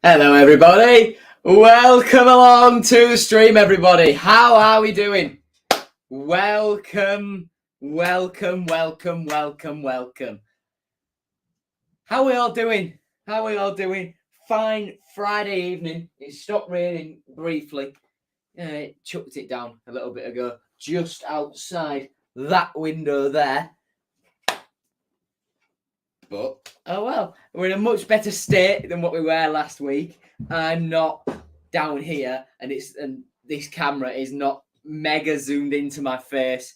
Hello everybody, welcome along to the stream everybody. How are we doing? Welcome. How are we all doing? Fine Friday evening. It stopped raining briefly. It chucked it down a little bit ago, just outside that window there. But, oh well, we're in a much better state than what we were last week. I'm not down here, and this camera is not mega zoomed into my face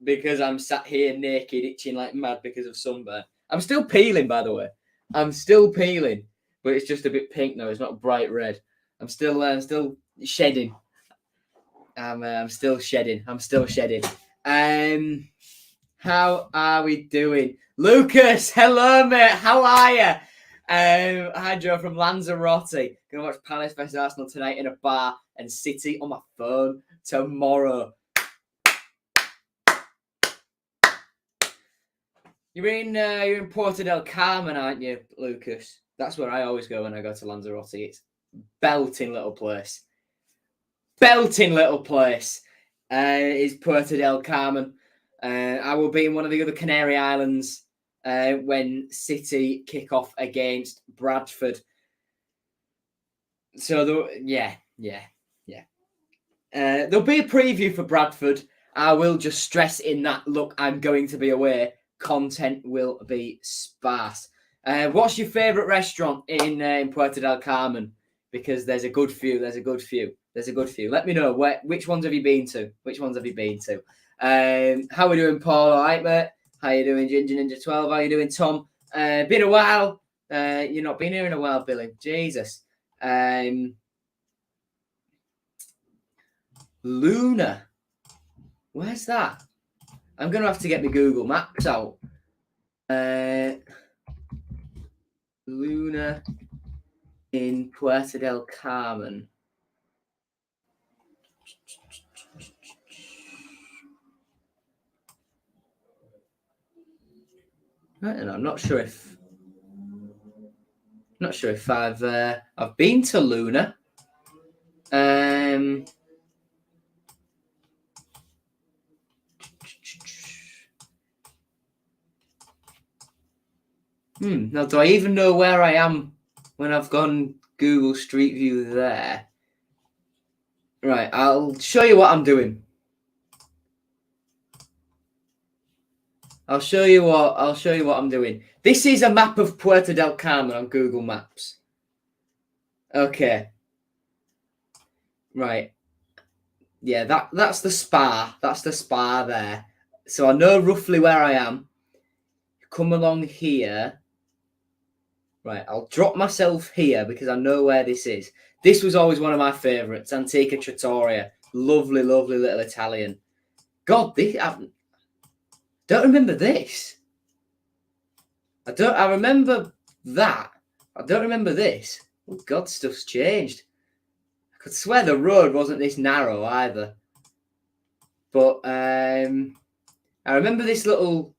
because I'm sat here naked, itching like mad because of sunburn. I'm still peeling, by the way. I'm still peeling, but it's just a bit pink now. It's not bright red. I'm still shedding. I'm still shedding. How are we doing? Lucas, hello, mate. How are you? Hi, Joe from Lanzarote. Gonna watch Palace vs Arsenal tonight in a bar and City on my phone tomorrow. You're in Porto del Carmen, aren't you, Lucas? That's where I always go when I go to Lanzarote. It's belting little place. Is Puerto del Carmen. I will be in one of the other Canary Islands when City kick off against Bradford. So, there'll be a preview for Bradford. I will just stress in that, look, I'm going to be away. Content will be sparse. What's your favourite restaurant in Puerto del Carmen? Because there's a good few. Let me know. Which ones have you been to? How are we doing, Paul? All right, mate? How you doing, Ginger Ninja 12? How you doing, Tom? Been a while. You've not been here in a while, Billy. Jesus. Luna. Where's that? I'm going to have to get my Google Maps out. Luna in Puerto del Carmen. I don't know. I'm not sure if I've been to Luna. Now, do I even know where I am when I've gone Google Street View there? Right, I'll show you what I'm doing. I'll show you what I'm doing. This is a map of Puerto del Carmen on Google Maps. Okay. Right. Yeah, that's the spa. That's the spa there. So I know roughly where I am. Come along here. Right, I'll drop myself here because I know where this is. This was always one of my favourites, Antica Trattoria. Lovely, lovely little Italian. God, I don't remember this. I remember that. I don't remember this. Oh, God, stuff's changed. I could swear the road wasn't this narrow either. But I remember this little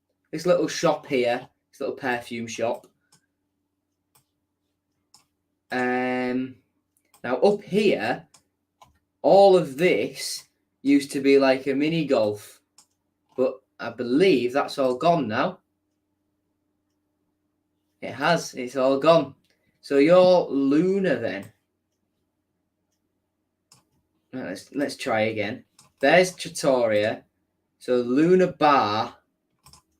shop here, this little perfume shop. Now up here, all of this used to be like a mini golf, but I believe that's all gone now. It has. It's all gone. So you're Luna then. Right, let's try again. There's Trattoria. So Luna Bar.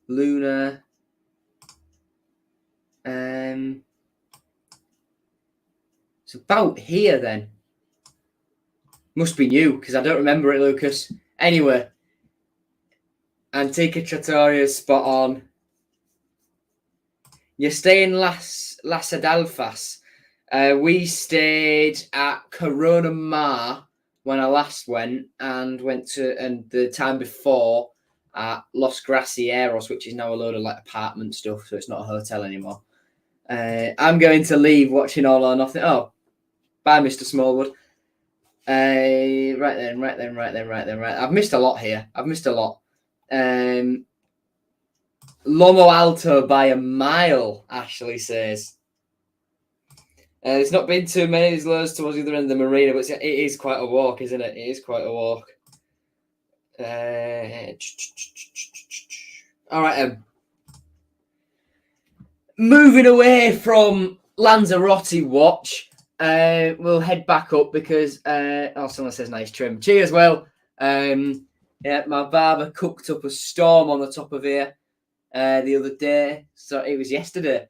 Luna. It's about here then. Must be new because I don't remember it, Lucas. Anyway. Antica Trattoria is spot on. You're staying Las Adalfas. We stayed at Corona Mar when I last went, and the time before at Los Gracieros, which is now a load of like apartment stuff, so it's not a hotel anymore. I'm going to leave watching All or Nothing. Oh, bye, Mr. Smallwood. Right then. I've missed a lot here. Lomo Alto by a mile, Ashley says. There's not been too many of these lows towards the other end of the marina, but it is quite a walk, isn't it? It is quite a walk. All right. Moving away from Lanzarote watch, we'll head back up because someone says nice trim. Cheers, Will. Yeah, my barber cooked up a storm on the top of here the other day. So it was yesterday.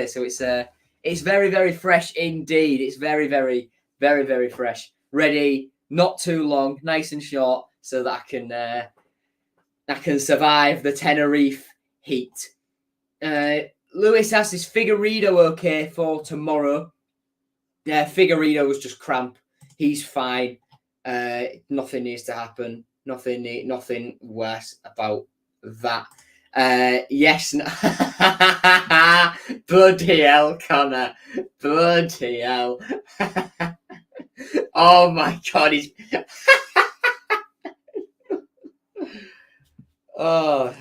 So it's very, very fresh indeed. It's very, very, very, very fresh. Ready, not too long, nice and short, so that I can survive the Tenerife heat. Lewis asks, is Figueiredo okay for tomorrow? Yeah, Figueiredo was just cramp. He's fine. Nothing needs to happen. Nothing worse about that. Yes. Bloody hell, Connor. Bloody hell. Oh my God. He's... Oh.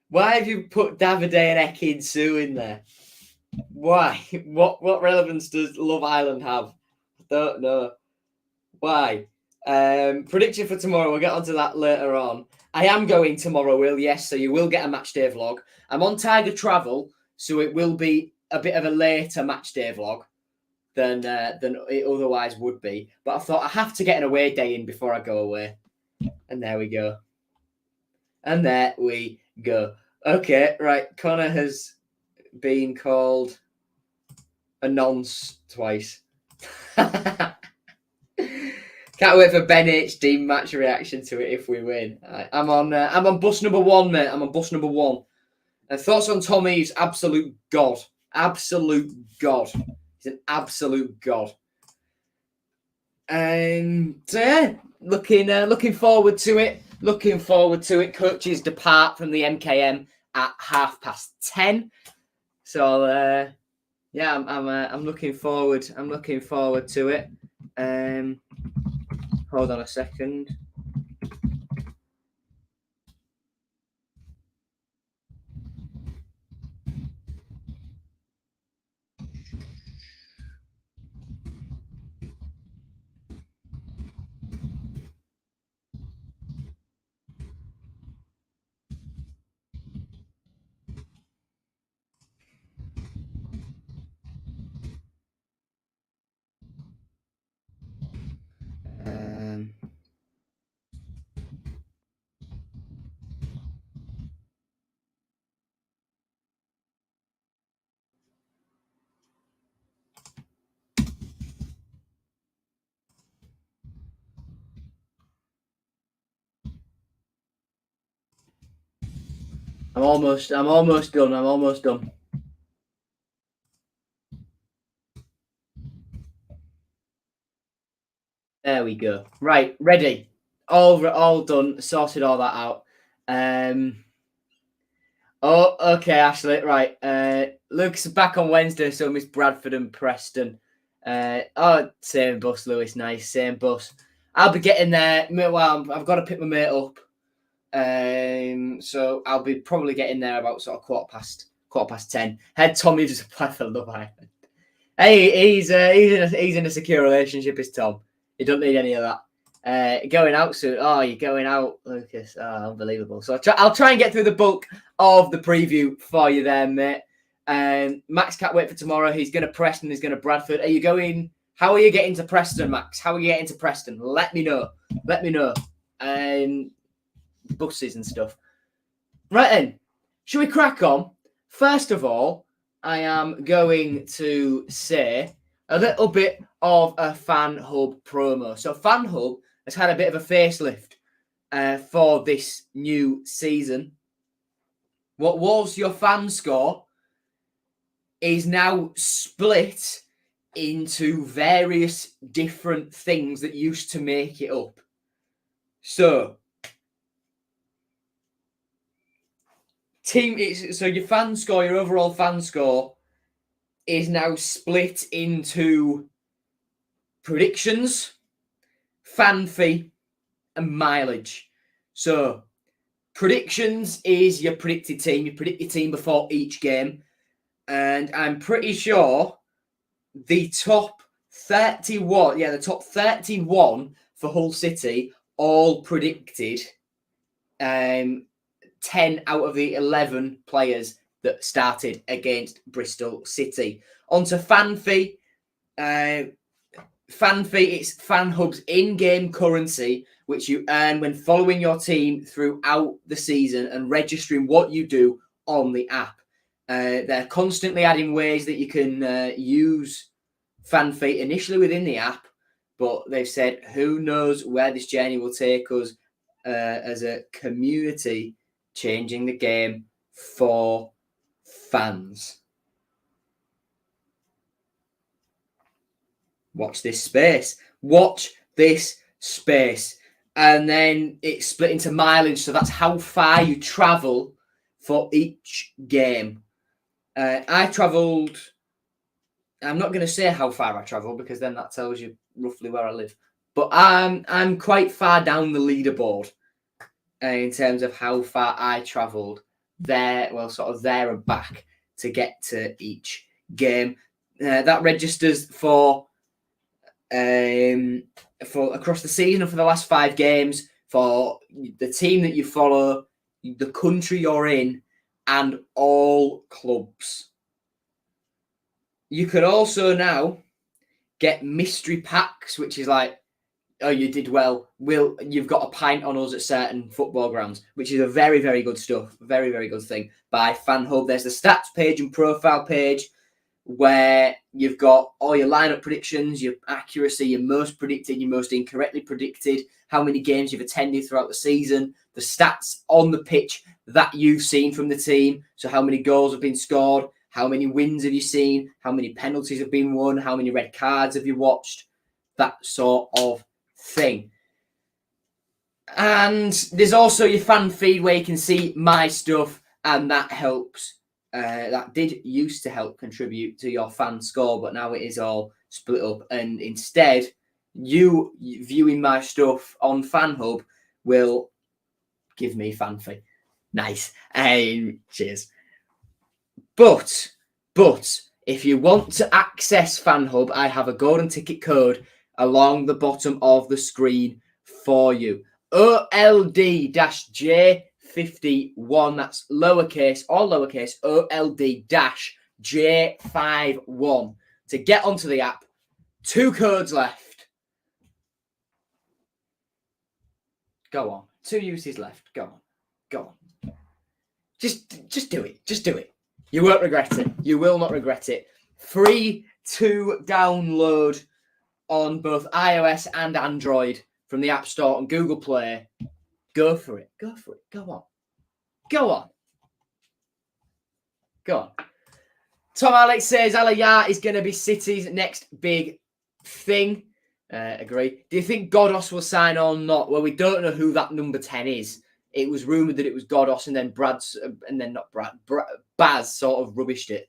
Why have you put Davide and Ekin Su in there? Why? What relevance does Love Island have? I don't know. Why? Prediction for tomorrow. We'll get onto that later on. I am going tomorrow, Will. Yes, so you will get a match day vlog. I'm on Tiger Travel, so it will be a bit of a later match day vlog than it otherwise would be. But I thought I have to get an away day in before I go away. And there we go. Okay, right. Connor has been called a nonce twice. Can't wait for Ben HD match reaction to it if we win. I'm on bus number 1, mate. I'm on bus number 1. Thoughts on Tommy's absolute god. Absolute god. He's an absolute god. So yeah, looking forward to it. Looking forward to it. Coaches depart from the MKM at 10:30. So yeah, I'm looking forward. I'm looking forward to it. Hold on a second. I'm almost done. There we go. Right, ready. All done. Sorted all that out. Oh, okay, Ashley. Right. Luke's back on Wednesday, so Miss Bradford and Preston. Same bus, Lewis. Nice, same bus. I'll be getting there. Well, I've got to pick my mate up. So I'll be probably getting there about sort of quarter past 10. Head Tommy just apply for Love Island. Hey, he's in a secure relationship. Is Tom? He don't need any of that. Going out soon. Oh, you're going out, Lucas. Oh, unbelievable. So I'll try and get through the bulk of the preview for you there, mate. Max can't wait for tomorrow. He's going to Preston. He's going to Bradford. Are you going? How are you getting to Preston, Max? How are you getting to Preston? Let me know. Buses and stuff. Right then, should we crack on? First of all, I am going to say a little bit of a FanHub promo. So FanHub has had a bit of a facelift for this new season. What was your fan score is now split into various different things that used to make it up. So your fan score, your overall fan score is now split into predictions, fan fee, and mileage. So predictions is your predicted team. You predict your team before each game. And I'm pretty sure the top 31, the top 31 for Hull City all predicted 10 out of the 11 players that started against Bristol City. On to fan fee. Fan fee, it's FanHub's in-game currency, which you earn when following your team throughout the season and registering what you do on the app. They're constantly adding ways that you can use fan fee initially within the app, but they've said who knows where this journey will take us as a community, changing the game for fans. Watch this space. Watch this space. And then it's split into mileage. So that's how far you travel for each game. I travelled... I'm not going to say how far I travelled because then that tells you roughly where I live. But I'm quite far down the leaderboard in terms of how far I travelled there, well, sort of there and back to get to each game. That registers for across the season and for the last 5 games, for the team that you follow, the country you're in, and all clubs. You could also now get mystery packs, which is like, oh, you did well. You've got a pint on us at certain football grounds, which is a very, very good stuff. Very, very good thing by FanHub. There's the stats page and profile page where you've got all your lineup predictions, your accuracy, your most predicted, your most incorrectly predicted, how many games you've attended throughout the season, the stats on the pitch that you've seen from the team. So how many goals have been scored, how many wins have you seen, how many penalties have been won, how many red cards have you watched, that sort of thing. And there's also your fan feed where you can see my stuff, and that helps. That did used to help contribute to your fan score, but now it is all split up. And instead, you viewing my stuff on FanHub will give me fan fee. Nice. Cheers. But if you want to access FanHub, I have a golden ticket code along the bottom of the screen for you. OLD-J51. That's lowercase, all lowercase, OLD-J51. To get onto the app, 2 codes left. Go on. 2 uses left. Go on. Just do it. Just do it. You won't regret it. You will not regret it. Free to download on both iOS and Android from the App Store and Google Play. Go for it. Go on. Tom Alex says Alaya is going to be City's next big thing. Agree. Do you think Godos will sign or not? Well, we don't know who that number 10 is. It was rumoured that it was Godos, and then Baz sort of rubbished it.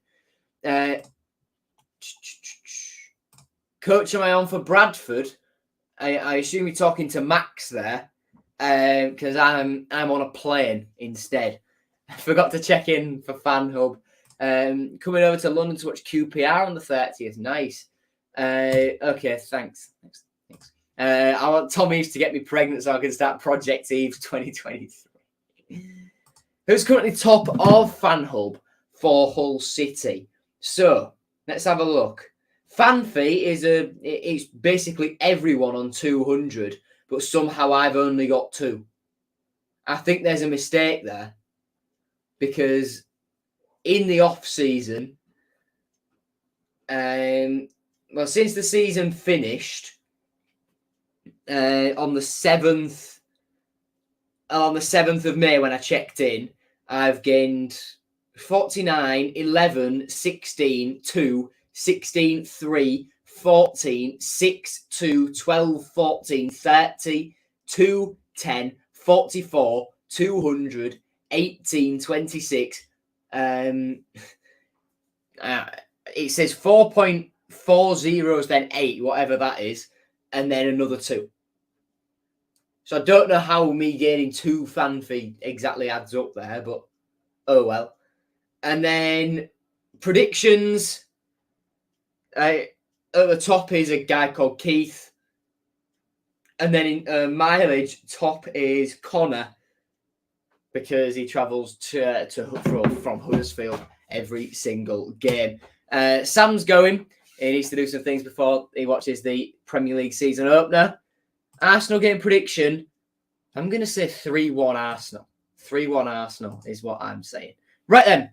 Coach, am I on for Bradford? I assume you're talking to Max there, because I'm on a plane instead. I forgot to check in for FanHub. Coming over to London to watch QPR on the 30th. Nice. Okay, thanks. I want Tom Eves to get me pregnant so I can start Project Eves 2023. Who's currently top of FanHub for Hull City? So let's have a look. Fan fee it's basically everyone on 200, but somehow I've only got 2. I think there's a mistake there, because in the off season, since the season finished on the 7th of May when I checked in, I've gained 49, 11, 16, 2, 16, 3, 14, 6, 2, 12, 14, 30, 2, 10, 44, 200, 18, 26. It says 4.40 then 8, whatever that is, and then another 2. So I don't know how me gaining 2 fan fee exactly adds up there, but oh well. And then predictions. At the top is a guy called Keith. And then in mileage, top is Connor, because he travels from Huddersfield every single game. Sam's going. He needs to do some things before he watches the Premier League season opener. Arsenal game prediction. I'm going to say 3-1 Arsenal. 3-1 Arsenal is what I'm saying. Right then.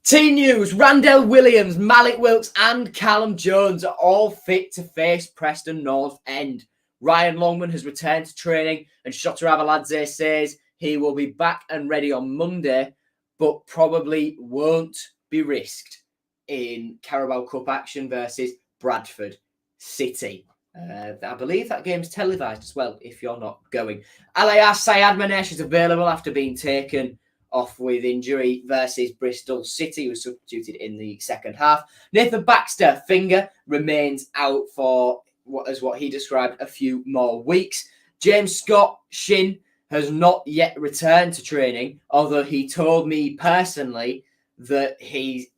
Team news. Randell Williams, Malik Wilkes and Callum Jones are all fit to face Preston North End. Ryan Longman has returned to training and Shota Avaladze says he will be back and ready on Monday, but probably won't be risked in Carabao Cup action versus Bradford City. I believe that game's televised as well, if you're not going. Alayas Sayadmanesh is available after being taken off with injury versus Bristol City, who was substituted in the second half. Nathan Baxter, finger, remains out for what he described a few more weeks. James Scott, shin, has not yet returned to training, although he told me personally that he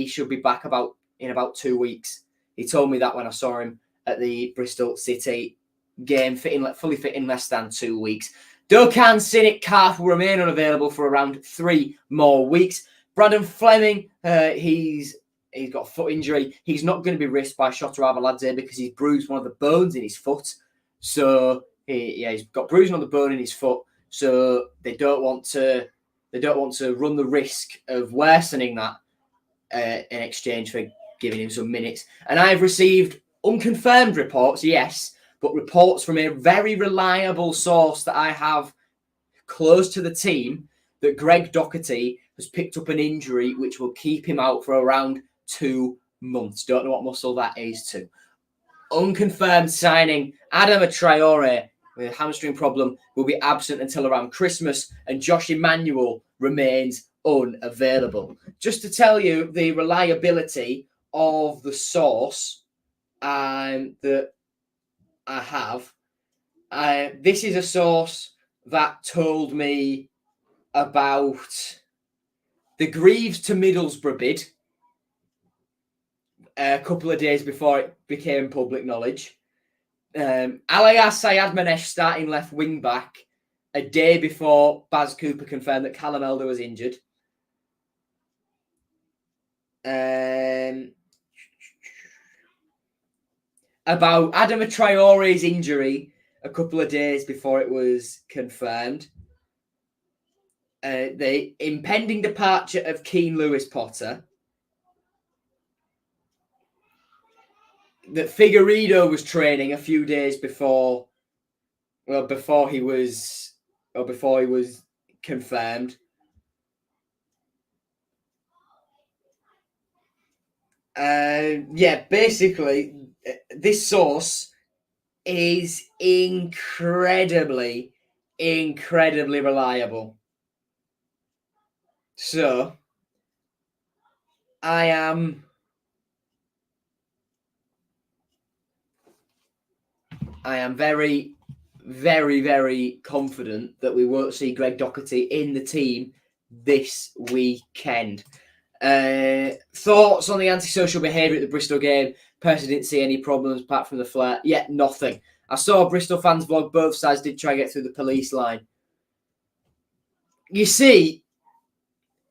should be back in about 2 weeks. He told me that when I saw him at the Bristol City game, fully fit in less than 2 weeks. Dokan Sinik calf will remain unavailable for around 3 more weeks. Brandon Fleming, he's got a foot injury. He's not going to be risked by Shota Avaladze because he's bruised one of the bones in his foot. So he's got bruising on the bone in his foot. So they don't want to run the risk of worsening that in exchange for giving him some minutes. And I've received unconfirmed reports, yes, but reports from a very reliable source that I have close to the team that Greg Doherty has picked up an injury which will keep him out for around 2 months. Don't know what muscle that is too. Unconfirmed signing Adama Traore with a hamstring problem will be absent until around Christmas, and Josh Emmanuel remains unavailable. Just to tell you the reliability of the source that I have, this is a source that told me about the Greaves to Middlesbrough bid a couple of days before it became public knowledge. Alayas Sayadmanesh starting left wing back a day before Baz Cooper confirmed that Callum Elder was injured. About Adama Traore's injury a couple of days before it was confirmed. The impending departure of Keane Lewis Potter. That Figueiredo was training a few days before he was confirmed. Basically, this source is incredibly reliable. So, I am very, very, very confident that we won't see Greg Doherty in the team this weekend. Thoughts on the antisocial behaviour at the Bristol game? Personally, didn't see any problems apart from the flare. Yet nothing. I saw Bristol fans vlog both sides did try to get through the police line. You see,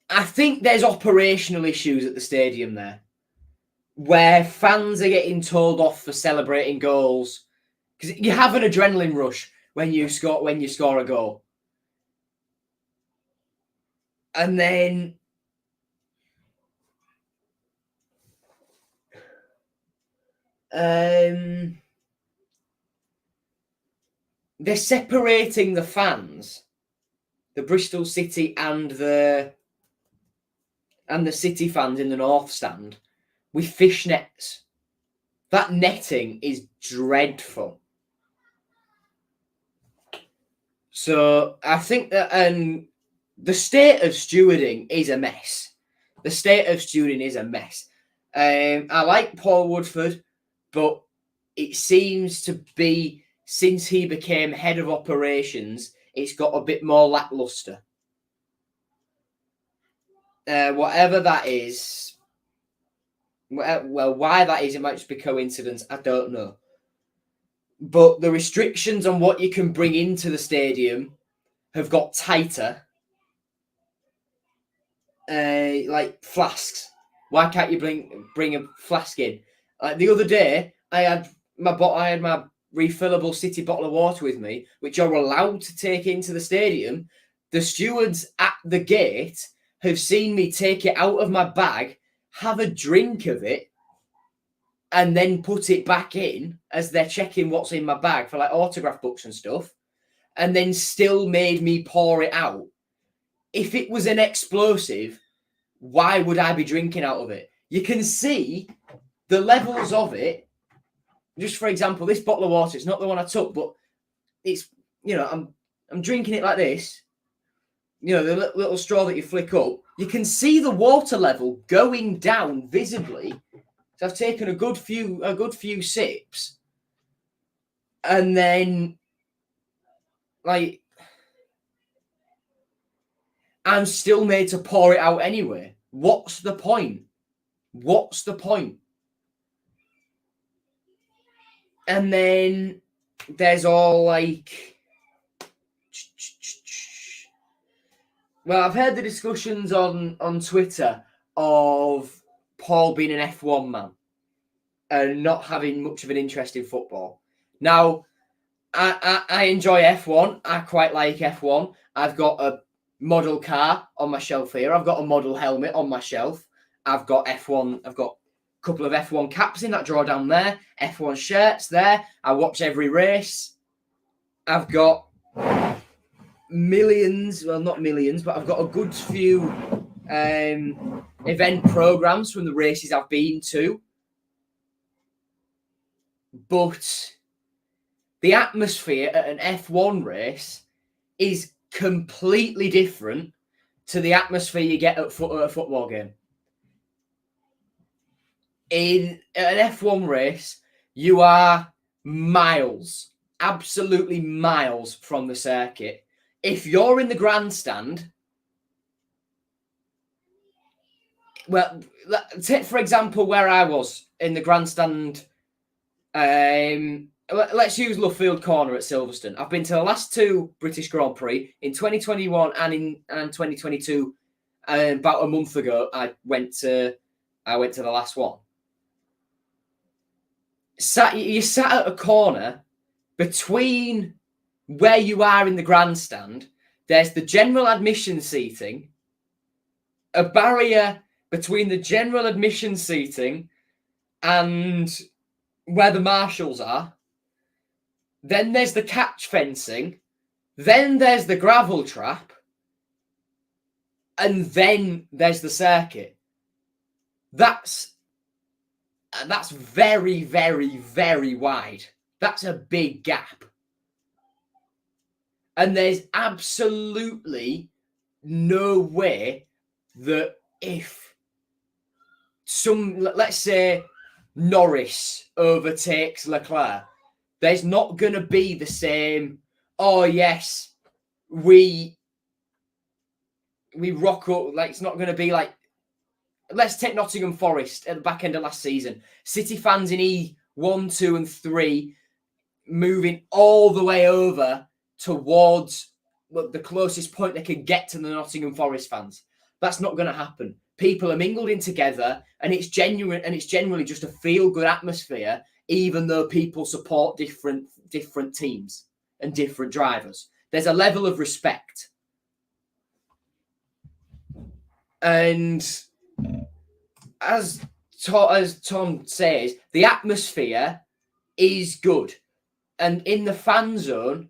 I think there's operational issues at the stadium there, where fans are getting told off for celebrating goals. Because you have an adrenaline rush when you score a goal. And then they're separating the fans, the Bristol City and the City fans in the North Stand, with fishnets. That netting is dreadful. So I think that the state of stewarding is a mess. I like Paul Woodford, but it seems to be, since he became head of operations, it's got a bit more lackluster. Whatever that is, Well, why that is, it might just be coincidence. I don't know. But the restrictions on what you can bring into the stadium have got tighter. Like flasks. Why can't you bring a flask in? The other day, I had my refillable city bottle of water with me, which you're allowed to take into the stadium. The stewards at the gate have seen me take it out of my bag, have a drink of it, and then put it back in as they're checking what's in my bag for like autograph books and stuff, and then still made me pour it out. If it was an explosive, why would I be drinking out of it? You can see the levels of it. Just for example, this bottle of water, it's not the one I took, but it's, I'm drinking it like this. The little straw that you flick up. You can see the water level going down visibly. So I've taken a good few sips. And then, like, I'm still made to pour it out anyway. What's the point? What's the point? And then there's all like... Well, I've heard the discussions on Twitter of Paul being an F1 man and not having much of an interest in football. Now, I enjoy F1. I quite like F1. I've got a model car on my shelf here. I've got a model helmet on my shelf. I've got F1. I've got a couple of F1 caps in that drawer down there. F1 shirts there. I watch every race. I've got millions, well, not millions, but I've got a good few event programs from the races I've been to. But the atmosphere at an F1 race is completely different to the atmosphere you get at a football game. In an F1 race, you are miles, absolutely miles from the circuit. If you're in the grandstand, well, take for example where I was in the grandstand. Let's use Luffield Corner at Silverstone. I've been to the last two British Grand Prix in 2021 and in 2022. About a month ago, I went to the last one. You sat at a corner between where you are in the grandstand. There's the general admission seating, a barrier between the general admission seating and where the marshals are. Then there's the catch fencing. Then there's the gravel trap. And then there's the circuit. That's very, very, very wide. That's a big gap. And there's absolutely no way that if let's say Norris overtakes Leclerc, there's not going to be the same, oh yes, we rock up. Like, it's not going to be like, let's take Nottingham Forest at the back end of last season. City fans in E1, 2 and 3 moving all the way over towards the closest point they can get to the Nottingham Forest fans. That's not going to happen. People are mingled in together, and it's genuine, and it's generally just a feel-good atmosphere, even though people support different teams and different drivers. There's a level of respect. And as Tom says, the atmosphere is good. And in the fan zone,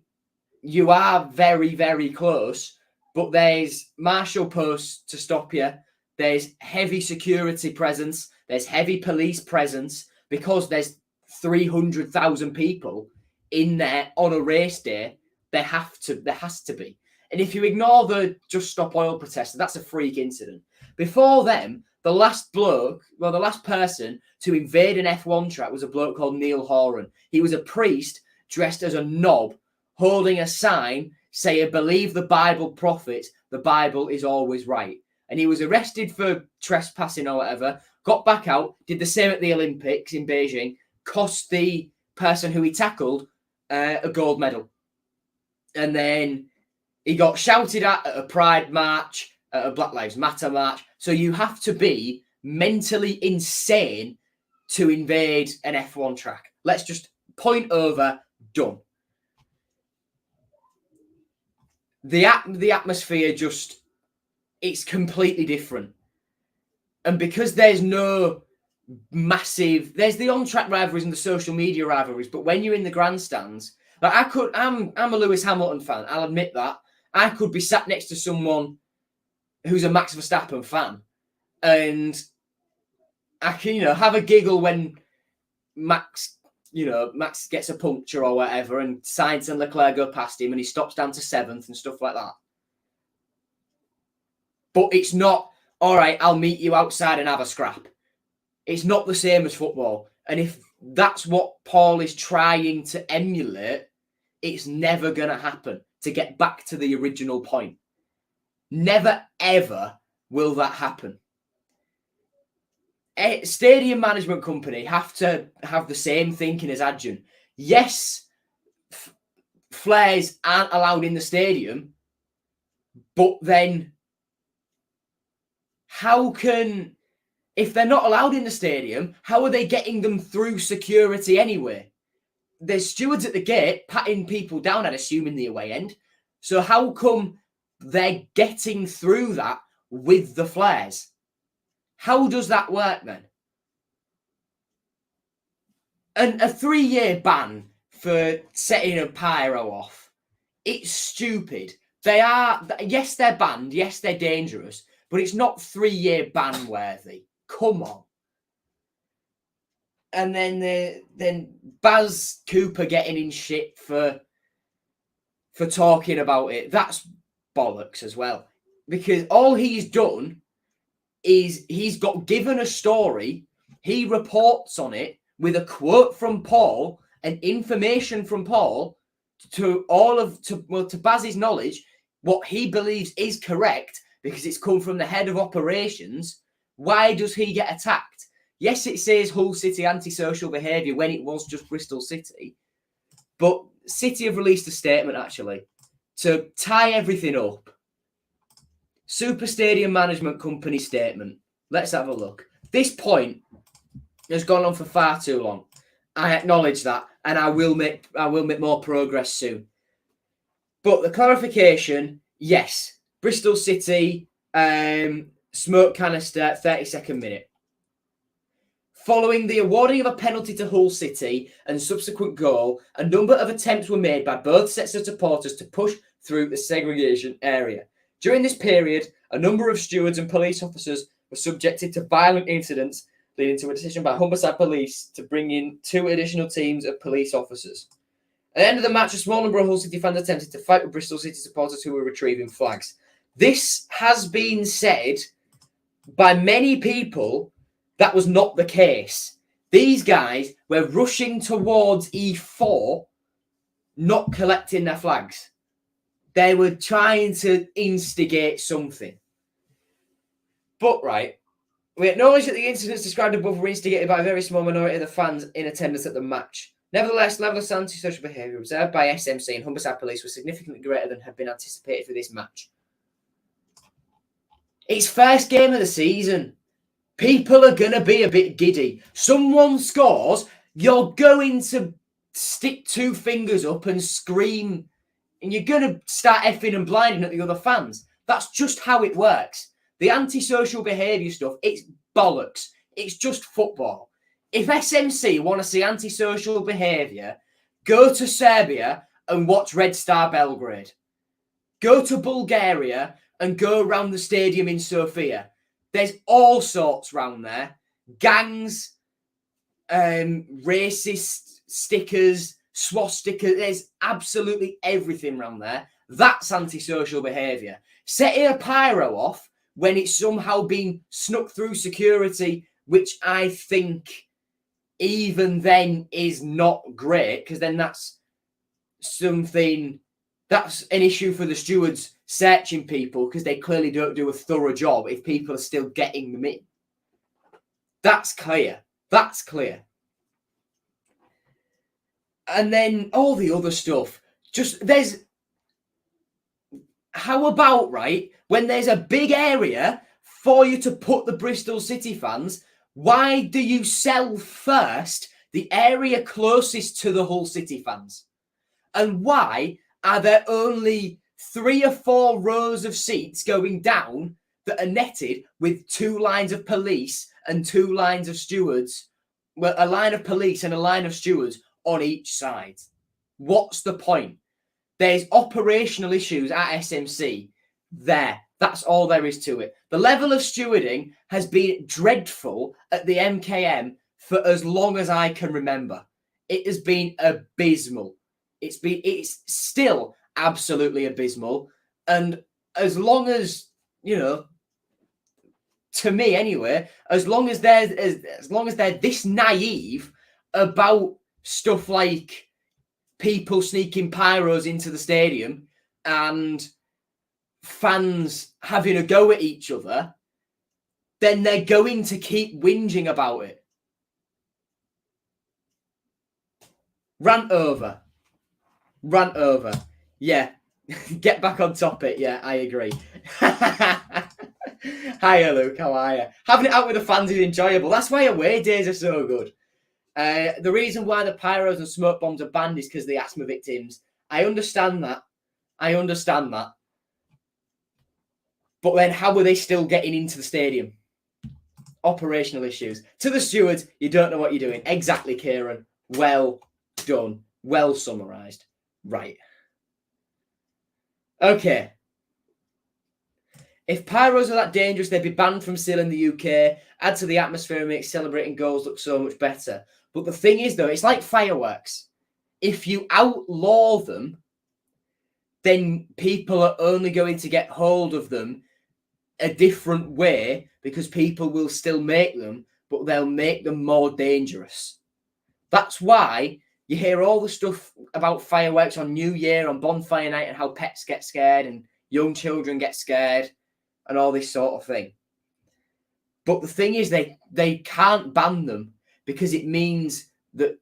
you are very, very close, but there's marshal posts to stop you. There's heavy security presence. There's heavy police presence because there's 300,000 people in there on a race day. There has to be. And if you ignore the Just Stop Oil protester, that's a freak incident. Before them, the last person to invade an F1 track was a bloke called Neil Horan. He was a priest dressed as a knob, holding a sign saying, "Believe the Bible prophets, the Bible is always right." And he was arrested for trespassing or whatever, got back out, did the same at the Olympics in Beijing, cost the person who he tackled a gold medal. And then he got shouted at a Pride march, at a Black Lives Matter march. So you have to be mentally insane to invade an F1 track. Let's just point over, done. The atmosphere just, it's completely different. And because there's no massive, there's the on-track rivalries and the social media rivalries, but when you're in the grandstands, like I'm a Lewis Hamilton fan, I'll admit that. I could be sat next to someone who's a Max Verstappen fan, and I can, have a giggle when Max gets a puncture or whatever, and Sainz and Leclerc go past him, and he stops down to 7th and stuff like that. But it's not, all right, I'll meet you outside and have a scrap. It's not the same as football. And if that's what Paul is trying to emulate, it's never going to happen. To get back to the original point. Never, ever will that happen. A stadium management company have to have the same thinking as Adjun. Yes, flares aren't allowed in the stadium, but then how can, if they're not allowed in the stadium, how are they getting them through security anyway? There's stewards at the gate patting people down, I'd assume, in the away end. So how come they're getting through that with the flares? How does that work then? And a 3-year ban for setting a pyro off, it's stupid. Yes, they're banned. Yes, they're dangerous. But it's not 3-year ban worthy. Come on. And then Baz Cooper getting in shit for talking about it. That's bollocks as well. Because all he's done is he's got given a story. He reports on it with a quote from Paul and information from Paul to Baz's knowledge, what he believes is correct because it's come from the head of operations. Why does he get attacked? Yes, it says Hull City antisocial behaviour when it was just Bristol City. But City have released a statement, actually, to tie everything up. Super Stadium Management Company statement. Let's have a look. This point has gone on for far too long. I acknowledge that, and I will make more progress soon. But the clarification, yes, Bristol City, smoke canister, 32nd minute. Following the awarding of a penalty to Hull City and subsequent goal, a number of attempts were made by both sets of supporters to push through the segregation area. During this period, a number of stewards and police officers were subjected to violent incidents, leading to a decision by Humberside Police to bring in 2 additional teams of police officers. At the end of the match, a small number of Hull City fans attempted to fight with Bristol City supporters who were retrieving flags. This has been said by many people. That was not the case. These guys were rushing towards E4, not collecting their flags. They were trying to instigate something. But, right, we acknowledge that the incidents described above were instigated by a very small minority of the fans in attendance at the match. Nevertheless, level of antisocial behaviour observed by SMC and Humberside Police was significantly greater than had been anticipated for this match. It's first game of the season. People are going to be a bit giddy. Someone scores, you're going to stick 2 fingers up and scream, and you're going to start effing and blinding at the other fans. That's just how it works. The antisocial behaviour stuff, it's bollocks. It's just football. If SMC want to see antisocial behaviour, go to Serbia and watch Red Star Belgrade. Go to Bulgaria and go around the stadium in Sofia. There's all sorts round there. Gangs, racist stickers, swastikas. There's absolutely everything round there. That's antisocial behaviour. Setting a pyro off when it's somehow been snuck through security, which I think even then is not great, because then that's something, that's an issue for the stewards searching people, because they clearly don't do a thorough job if people are still getting them in. That's clear. That's clear. And then all the other stuff. How about, right, when there's a big area for you to put the Bristol City fans, why do you sell first the area closest to the Hull City fans? And why are there only 3 or 4 rows of seats going down that are netted with 2 lines of police and 2 lines of stewards? Well, a line of police and a line of stewards on each side. What's the point? There's operational issues at SMC there. That's all there is to it. The level of stewarding has been dreadful at the MKM for as long as I can remember. It has been abysmal. It's still absolutely abysmal. And as long as, to me anyway, as long as they're this naive about stuff like people sneaking pyros into the stadium and fans having a go at each other, then they're going to keep whinging about it. Rant over. Yeah. Get back on topic. Yeah, I agree. Hiya, Luke. How are you? Having it out with the fans is enjoyable. That's why away days are so good. The reason why the pyros and smoke bombs are banned is because the asthma victims. I understand that. But then how are they still getting into the stadium? Operational issues. To the stewards, you don't know what you're doing. Exactly, Kieran. Well done. Well summarised. Right. Okay. If pyros are that dangerous, they'd be banned from still in the UK. Add to the atmosphere and make celebrating goals look so much better. But the thing is, though, it's like fireworks. If you outlaw them, then people are only going to get hold of them a different way because people will still make them, but they'll make them more dangerous. That's why you hear all the stuff about fireworks on New Year, on Bonfire Night, and how pets get scared and young children get scared and all this sort of thing. But the thing is, they can't ban them because it means that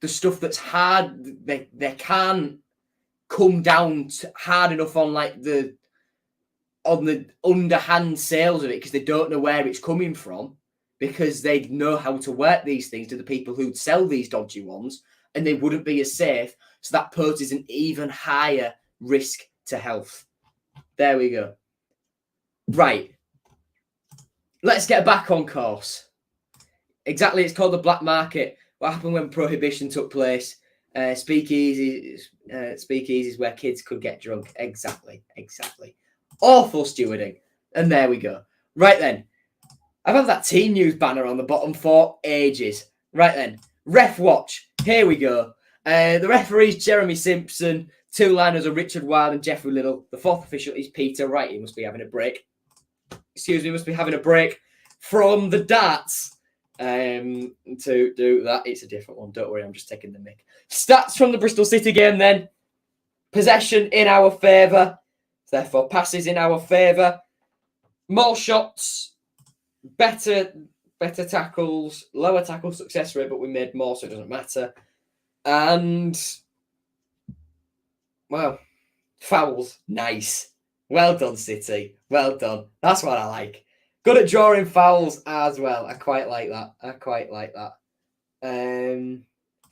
the stuff that's hard, they can't come down hard enough on the underhand sales of it because they don't know where it's coming from, because they know how to work these things to the people who'd sell these dodgy ones, and they wouldn't be as safe. So that poses an even higher risk to health. There we go. Right. Let's get back on course. Exactly. It's called the black market. What happened when prohibition took place? Speakeasies where kids could get drunk. Exactly. Awful stewarding. And there we go. Right then. I've had that team news banner on the bottom for ages. Right then. Ref watch. Here we go. The referees, Jeremy Simpson. 2 liners are Richard Wild and Jeffrey Little. The 4th official is Peter Wright. He must be having a break. Must be having a break from the darts to do that. It's a different one. Don't worry, I'm just taking the mic. Stats from the Bristol City game then. Possession in our favour. Therefore, passes in our favour. More shots. Better tackles. Lower tackle success rate, but we made more, so it doesn't matter. And, well, fouls. Nice. Well done, City. Well done. That's what I like. Good at drawing fouls as well. I quite like that.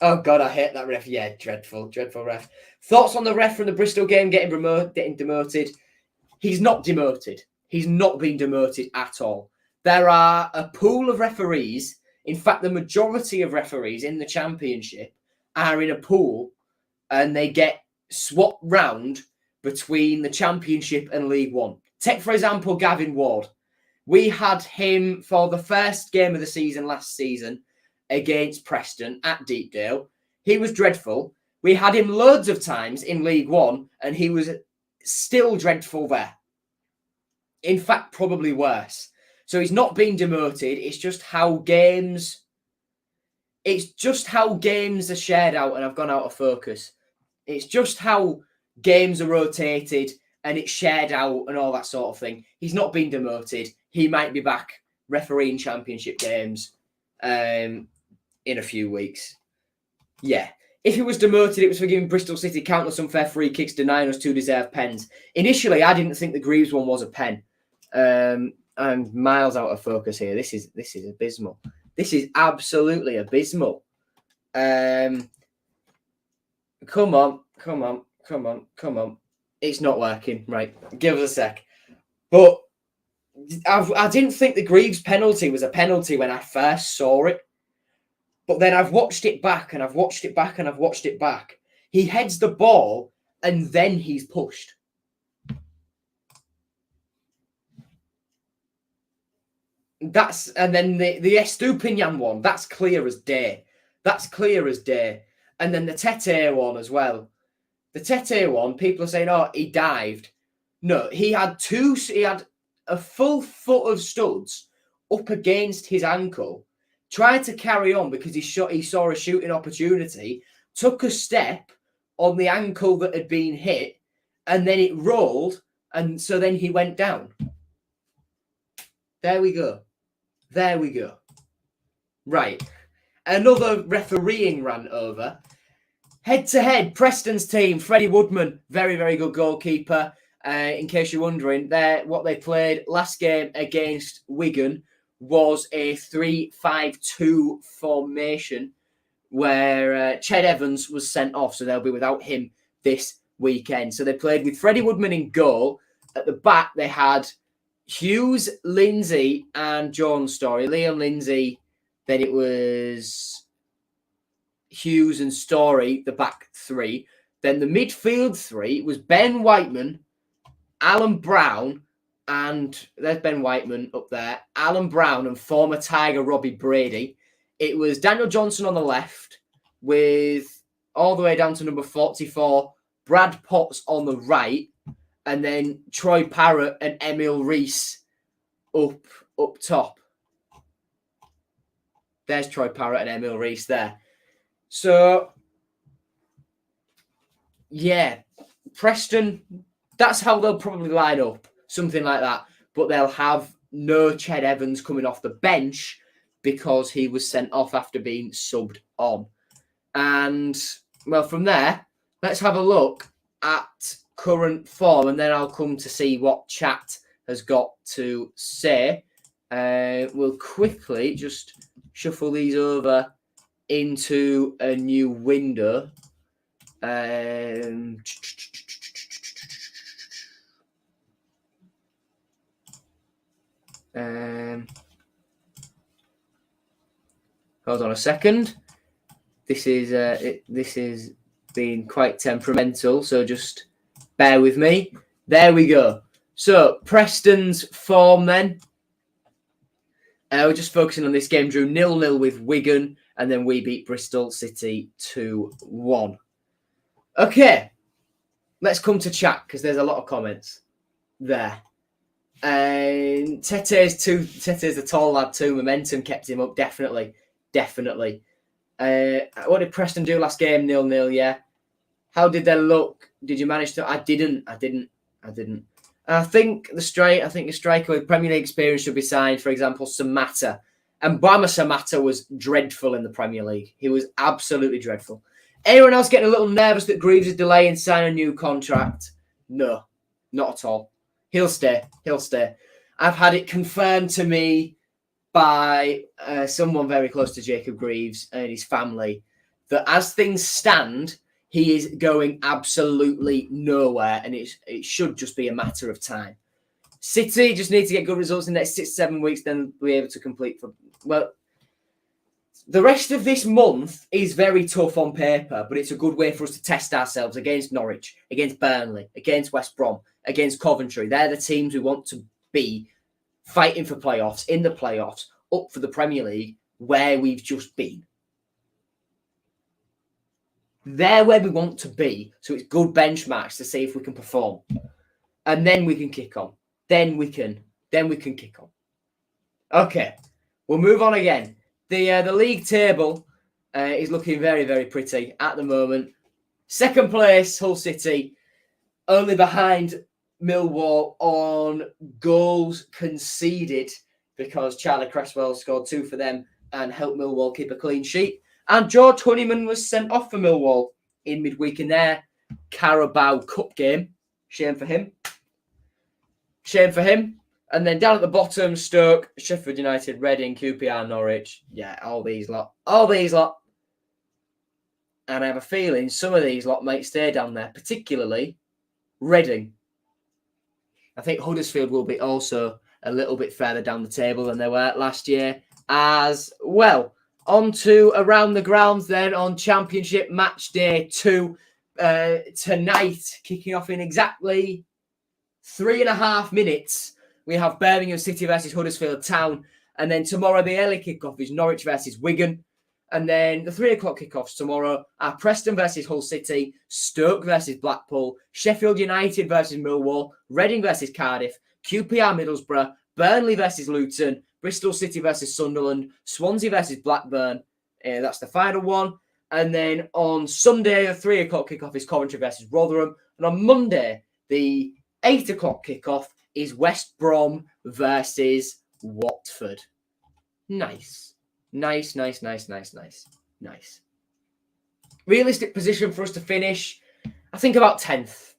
Oh, God, I hate that ref. Yeah, dreadful ref. Thoughts on the ref from the Bristol game getting demoted? He's not demoted. He's not been demoted at all. There are a pool of referees. In fact, the majority of referees in the Championship are in a pool and they get swapped round between the Championship and League One. Take, for example, Gavin Ward. We had him for the first game of the season last season against Preston at Deepdale. He was dreadful. We had him loads of times in League One, and he was still dreadful there. In fact, probably worse. So he's not been demoted. It's just how games are shared out, and I've gone out of focus. It's just how games are rotated and it's shared out and all that sort of thing. He's not been demoted. He might be back refereeing championship games in a few weeks. Yeah. If he was demoted, it was for giving Bristol City countless unfair free kicks, denying us 2 deserved pens. Initially, I didn't think the Greaves one was a pen. I'm miles out of focus here. This is abysmal. This is absolutely abysmal. Come on. It's not working. Right, give us a sec. But I didn't think the Greaves penalty was a penalty when I first saw it. But then I've watched it back and I've watched it back and I've watched it back. He heads the ball and then he's pushed. And then the Estupinian one, that's clear as day. And then the Tete one as well. The Tete one, people are saying, oh, he dived. No, he had a full foot of studs up against his ankle, tried to carry on because he saw a shooting opportunity, took a step on the ankle that had been hit, and then it rolled, and so then he went down. There we go. Right. Another refereeing rant over. Head-to-head, Preston's team, Freddie Woodman, very, very good goalkeeper. In case you're wondering, what they played last game against Wigan was a 3-5-2 formation where Ched Evans was sent off, so they'll be without him this weekend. So they played with Freddie Woodman in goal. At the back, they had Hughes, Lindsay, and Jones Story. Liam Lindsay, then it was Hughes and Story, the back three. Then the midfield three was Ben Whiteman, Alan Brown, and there's Ben Whiteman up there, Alan Brown and former Tiger Robbie Brady. It was Daniel Johnson on the left with all the way down to number 44, Brad Potts on the right, and then Troy Parrott and Emil Rees up top. There's Troy Parrott and Emil Rees there. So, yeah, Preston, that's how they'll probably line up, something like that. But they'll have no Ched Evans coming off the bench because he was sent off after being subbed on. And, well, from there, let's have a look at current form, and then I'll come to see what chat has got to say. We'll quickly just shuffle these over into a new window. Hold on a second. This is being quite temperamental, so just bear with me. There we go. So Preston's form then. We're just focusing on this game. Drew 0-0 with Wigan, and then we beat Bristol City 2-1. Okay, let's come to chat because there's a lot of comments there. Tete's a tall lad too. Momentum kept him up, definitely. What did Preston do last game? 0-0, yeah. How did they look? Did you manage to? I didn't. I think the striker with Premier League experience should be signed. For example, Samatta. And Bama Samatta was dreadful in the Premier League. He was absolutely dreadful. Anyone else getting a little nervous that Greaves is delaying signing a new contract? No, not at all. He'll stay. I've had it confirmed to me by someone very close to Jacob Greaves and his family that as things stand, he is going absolutely nowhere, and it should just be a matter of time. City just need to get good results in the next 6-7 weeks, then we'll be able to complete for... Well, the rest of this month is very tough on paper, but it's a good way for us to test ourselves against Norwich, against Burnley, against West Brom, against Coventry. They're the teams we want to be fighting for playoffs, in the playoffs, up for the Premier League, where we've just been. They're where we want to be, so it's good benchmarks to see if we can perform. And then we can kick on. Then we can kick on. Okay, we'll move on again. The league table is looking very, very pretty at the moment. Second place, Hull City, only behind Millwall on goals conceded. because Charlie Cresswell scored 2 for them and helped Millwall keep a clean sheet. And George Honeyman was sent off for Millwall in midweek in their Carabao Cup game. Shame for him. And then down at the bottom, Stoke, Sheffield United, Reading, QPR, Norwich. Yeah, all these lot. And I have a feeling some of these lot might stay down there, particularly Reading. I think Huddersfield will be also a little bit further down the table than they were last year as well. On to Around the Grounds then on Championship Match Day 2 tonight, kicking off in exactly 3.5 minutes. We have Birmingham City versus Huddersfield Town. And then tomorrow, the early kickoff is Norwich versus Wigan. And then the 3 o'clock kickoffs tomorrow are Preston versus Hull City, Stoke versus Blackpool, Sheffield United versus Millwall, Reading versus Cardiff, QPR Middlesbrough, Burnley versus Luton, Bristol City versus Sunderland, Swansea versus Blackburn. That's the final one. And then on Sunday, the 3 o'clock kickoff is Coventry versus Rotherham. And on Monday, the 8 o'clock kickoff is West Brom versus Watford. Nice. Realistic position for us to finish, I think about 10th.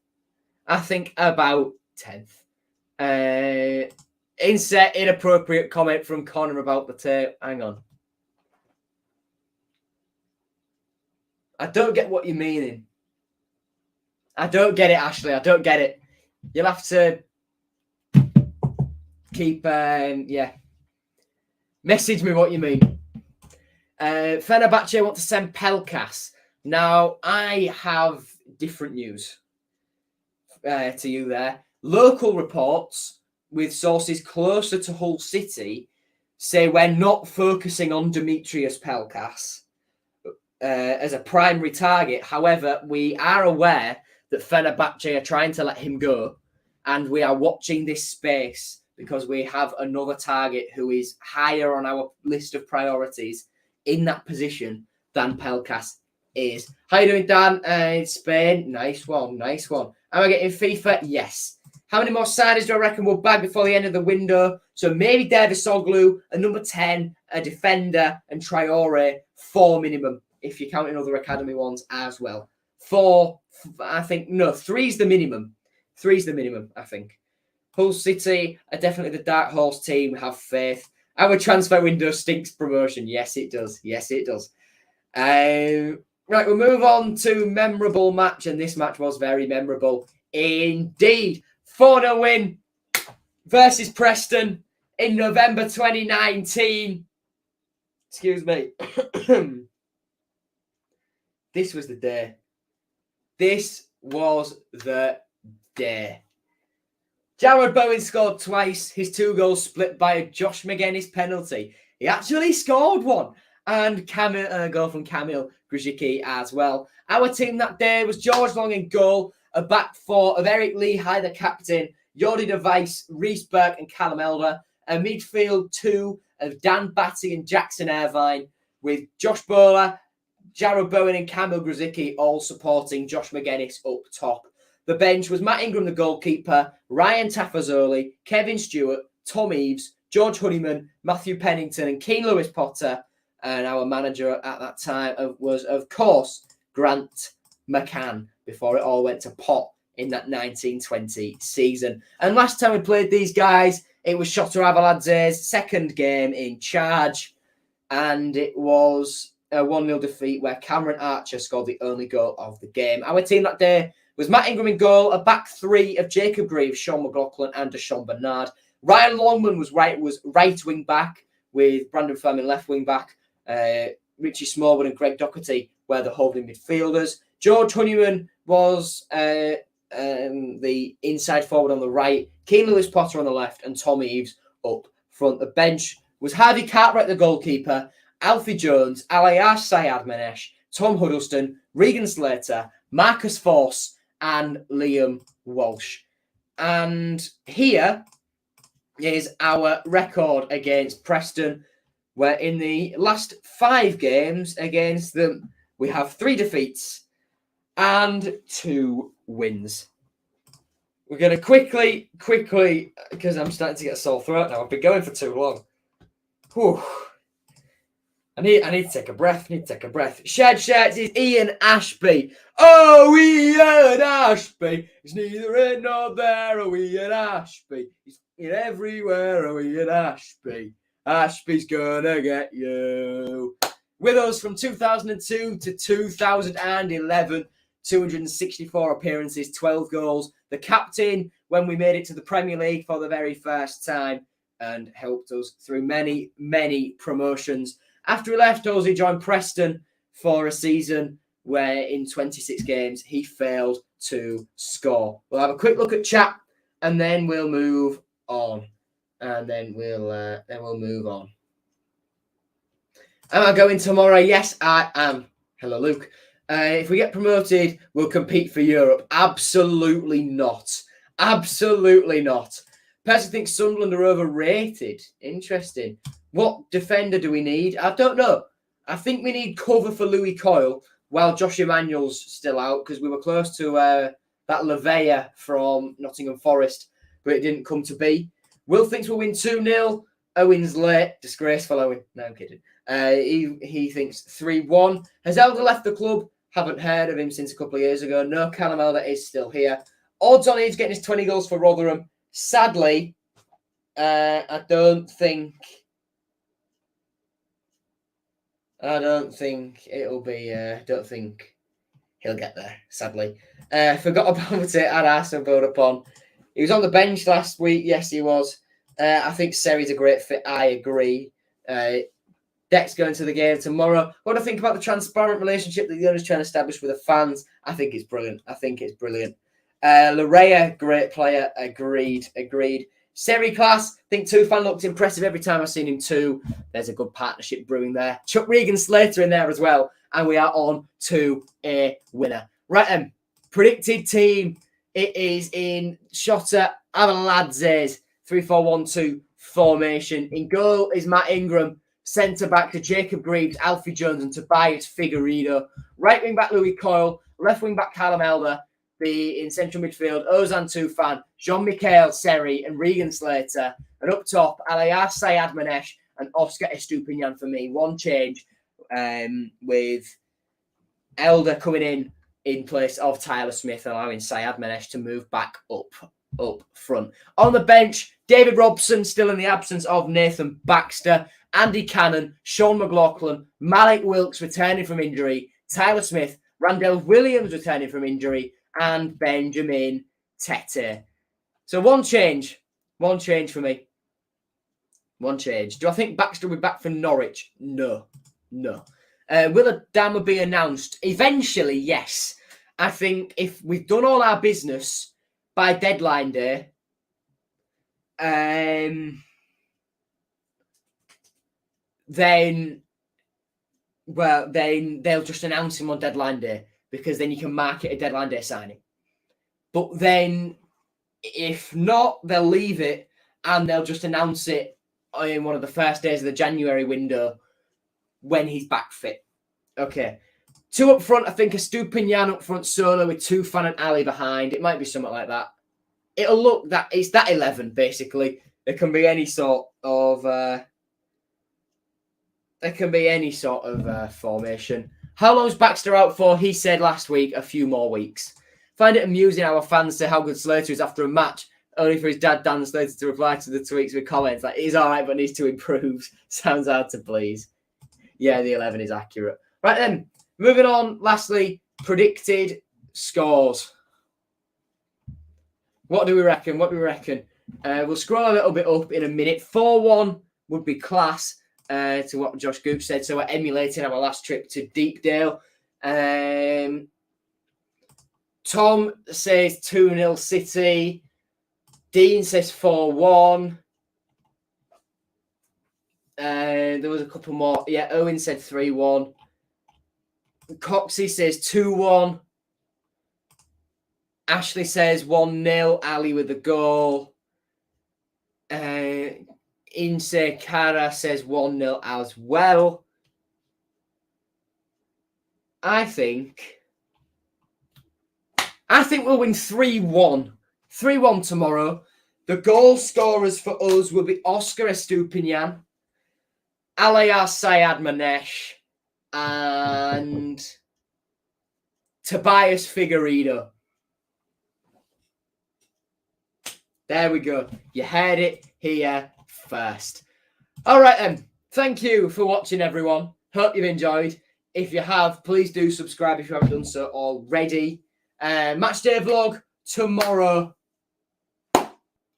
Insert inappropriate comment from Connor about the tape. Hang on. I don't get what you're meaning. I don't get it, Ashley. I don't get it. You'll have to keep, message me what you mean. Fenerbahce want to send Pelkas. Now, I have different news to you there. Local reports with sources closer to Hull City say we're not focusing on Demetrius Pelkas as a primary target. However, we are aware that Fenerbahce are trying to let him go, and we are watching this space because we have another target who is higher on our list of priorities in that position than Pelkas is. How you doing, Dan? It's Spain. Nice one. Am I getting FIFA? Yes. How many more signings do I reckon we'll bag before the end of the window? So maybe Davis Soglu, a number 10, a defender, and Traore, 4 minimum, if you're counting other academy ones as well. 4, I think, no, 3's the minimum. 3's the minimum, I think. Hull City are definitely the dark horse team. Have faith. Our transfer window stinks promotion. Yes, it does. Right, we'll move on to memorable match. And this match was very memorable indeed. 4-0 win versus Preston in November 2019. Excuse me. This was the day. Jarrod Bowen scored twice. His 2 goals split by a Josh McGuinness penalty. He actually scored one. And a goal from Kamil Grzycki as well. Our team that day was George Long in goal, a back four of Eric Lehigh, the captain, Jordi de Wijs, Reece Burke and Callum Elder, a midfield 2 of Dan Batty and Jackson Irvine, with Josh Bowler, Jarrod Bowen and Kamil Grzycki all supporting Josh McGuinness up top. The bench was Matt Ingram, the goalkeeper, Ryan Tafazoli, Kevin Stewart, Tom Eaves, George Honeyman, Matthew Pennington and Keane Lewis Potter. And our manager at that time was, of course, Grant McCann, before it all went to pot in that 1920 season. And last time we played these guys, it was Shota Avaladze's second game in charge. And it was a 1-0 defeat where Cameron Archer scored the only goal of the game. Our team that day was Matt Ingram in goal, a back 3 of Jacob Greaves, Sean McLaughlin and Deshaun Bernard. Ryan Longman was right wing back, with Brandon Fleming left wing back. Richie Smallwood and Greg Doherty were the holding midfielders. George Honeyman was the inside forward on the right, Keane Lewis Potter on the left, and Tom Eaves up front. The bench was Harvey Cartwright, the goalkeeper, Alfie Jones, Alayash Sayad Manesh, Tom Huddleston, Regan Slater, Marcus Force, and Liam Walsh. And here is our record against Preston, where in the last 5 games against them, we have 3 defeats and 2 wins. We're going to quickly, because I'm starting to get a sore throat now. I've been going for too long. Whew. I need to take a breath. Shed shirts is Ian Ashby. Oh, Ian Ashby. It's neither in nor there. Oh, Ian Ashby. He's in everywhere. Oh, Ian Ashby. Ashby's gonna get you. With us from 2002 to 2011, 264 appearances, 12 goals. The captain when we made it to the Premier League for the very first time and helped us through many, many promotions. After he left us, he joined Preston for a season where in 26 games he failed to score. We'll have a quick look at chat and then we'll move on. Am I going tomorrow? Yes, I am. Hello, Luke. If we get promoted, we'll compete for Europe. Absolutely not. Absolutely not. Person thinks Sunderland are overrated. Interesting. What defender do we need? I don't know. I think we need cover for Louis Coyle while Josh Emanuel's still out because we were close to that Lavea from Nottingham Forest, but it didn't come to be. Will thinks we'll win 2-0. Owen's late. Disgraceful, Owen. No, I'm kidding. He thinks 3-1. Has Elder left the club? Haven't heard of him since a couple of years ago. No, Callum Elder is still here. Odds on he's getting his 20 goals for Rotherham. Sadly, I don't think it'll be. Don't think he'll get there. Sadly, forgot about it. I'd asked him build upon. He was on the bench last week. Yes, he was. I think Seri's a great fit. I agree. Deck's going to the game tomorrow. What do I think about the transparent relationship that the owners trying to establish with the fans? I think it's brilliant. Larea, great player. Agreed. Seri class, I think Tufan looked impressive every time I've seen him too. There's a good partnership brewing there. Chuck Regan Slater in there as well. And we are on to a winner. Right then, predicted team. It is in Shota Avaladzes 3-4-1-2 formation. In goal is Matt Ingram. Centre back to Jacob Greaves, Alfie Jones and Tobias Figueiredo. Right wing back Louis Coyle. Left wing back Callum Elder. In central midfield, Ozan Tufan, Jean-Michel Seri and Regan Slater. And up top, Alayar Sayad Manesh and Oscar Estupinian for me. One change with Elder coming in place of Tyler Smith, allowing Sayad Manesh to move back up front. On the bench, David Robson, still in the absence of Nathan Baxter, Andy Cannon, Sean McLaughlin, Malik Wilkes returning from injury, Tyler Smith, Randell Williams returning from injury, and Benjamin Tete. So one change for me. One change. Do I think Baxter will be back for Norwich? No. Will Adama be announced? Eventually, yes. I think if we've done all our business by deadline day, then they'll just announce him on deadline day. Because then you can mark it a deadline day signing. But then, if not, they'll leave it and they'll just announce it in one of the first days of the January window when he's back fit. Okay. Two up front, I think a Stupinian up front solo with Tufan and Ali behind. It might be something like that. It'll look that it's that 11, basically. There can be any sort of formation. How long's Baxter out for? He said last week, a few more weeks. Find it amusing how our fans say how good Slater is after a match, only for his dad, Dan Slater, to reply to the tweets with comments like, he's all right, but needs to improve. Sounds hard to please. Yeah, the 11 is accurate. Right then, moving on. Lastly, predicted scores. What do we reckon? We'll scroll a little bit up in a minute. 4-1 would be class. To what Josh Gooch said. So we're emulating our last trip to Deepdale. Tom says 2-0 City. Dean says 4-1. There was a couple more. Yeah, Owen said 3-1. Coxie says 2-1. Ashley says 1-0. Ali with the goal. Inse Kara says 1-0 as well. I think we'll win 3-1. 3-1 tomorrow. The goal scorers for us will be Oscar Estupinian, Alias Syed Manesh, and Tobias Figueiredo. There we go. You heard it here first. All right then. Thank you for watching, everyone. Hope you've enjoyed. If you have, please do subscribe if you haven't done so already. Matchday vlog tomorrow.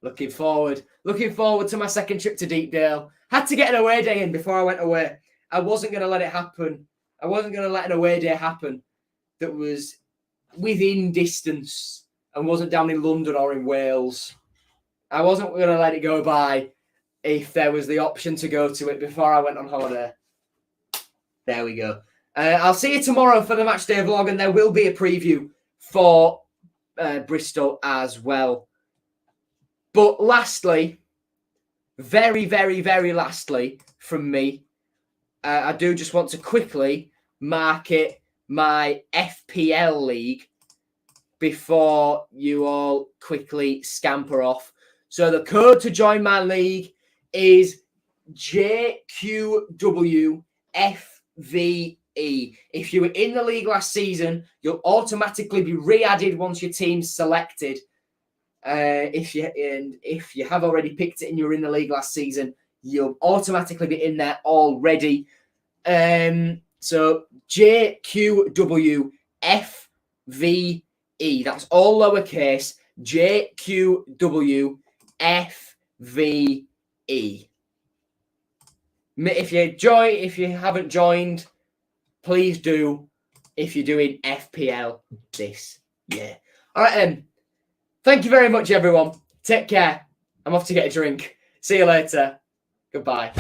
Looking forward to my second trip to Deepdale. Had to get an away day in before I went away. I wasn't going to let it happen. I wasn't going to let an away day happen that was within distance and wasn't down in London or in Wales. I wasn't going to let it go by if there was the option to go to it before I went on holiday. There we go. I'll see you tomorrow for the Matchday vlog, and there will be a preview for Bristol as well. But lastly, very, very, very lastly from me, I do just want to quickly market my FPL league before you all quickly scamper off. So the code to join my league is JQWFVE. If you were in the league last season, you'll automatically be re-added once your team's selected. If you have already picked it and you're in the league last season, you'll automatically be in there already. So JQWFVE. That's all lowercase. JQWFVE. If you haven't joined, please do. If you're doing FPL this year. All right then. Thank you very much, everyone. Take care. I'm off to get a drink. See you later. Goodbye.